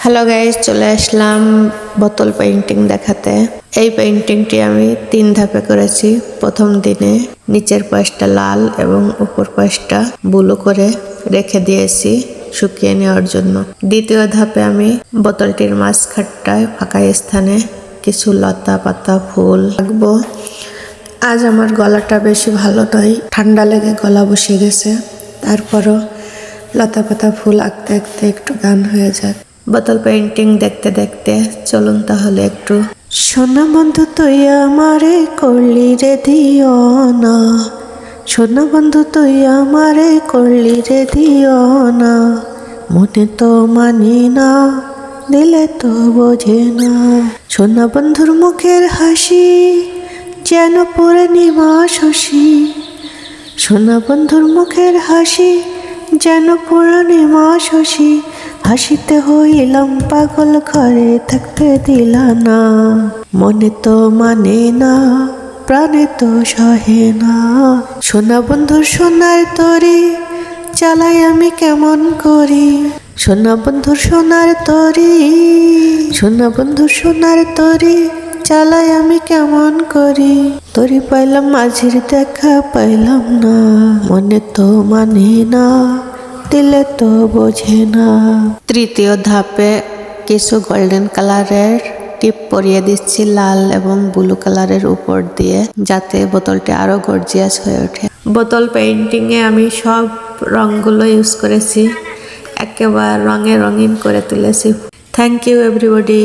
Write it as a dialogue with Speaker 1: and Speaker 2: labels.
Speaker 1: Hello guys, চলে আসলাম বোতল painting দেখাতে। এই পেইন্টিংটি আমি 3 ধাপে করেছি। প্রথম দিনে নিচের পাশটা লাল এবং উপর পাশটা ব্লু করে রেখে দিয়েছি শুকিয়ে নেওয়ার জন্য। দ্বিতীয় ধাপে আমি বোতলটির মাঝখানটায় ফাঁকা স্থানে কিছু লতা পাতা ফুল আঁকবো। আজ আমার গলাটা বেশি ভালো নয়, ঠান্ডা লেগে গলা বসে গেছে। তারপরও লতা পাতা ফুল আঁকতে আঁকতে একটু গান হয়ে যাক। বোতল পেইন্টিং দেখতে দেখতে চলুন তাহলে একটু। সোনা বন্ধু তুই আমারে করলি রে দিওয়ানা, সোনা বন্ধু তুই আমারে করলি রে দিওয়ানা, মনে তো মানি না দিলে তো বোঝে না। সোনা বন্ধুর মুখের হাসি যেন পূর্ণিমা শশী, সোনা বন্ধুর মুখের হাসি যেন পূর্ণিমা শশী, হাসিতে হইলাম পাগল ঘরে থাকতে দিলা না, মনে তো মানে না প্রাণে তো সহে না। সোনা বন্ধুর সোনার তরি চালাই আমি কেমন করি, সোনা বন্ধুর সোনার তরি, সোনা বন্ধুর সোনার তরি চালাই আমি কেমন করি, তরি পাইলাম মাঝির দেখা পাইলাম না, মনে তো মানে না দিলে তো বোঝে না। তৃতীয় ধাপে কিছু গোল্ডেন কালারের টিপ পরিয়ে দিচ্ছি লাল এবং ব্লু কালারের উপর দিয়ে, যাতে বোতলটি আরো গর্জিয়াস হয়ে ওঠে। বোতল পেইন্টিং এ আমি সব রংগুলো ইউজ করেছি, একেবারে রঙে রঙিন করে তুলেছি। Thank you everybody.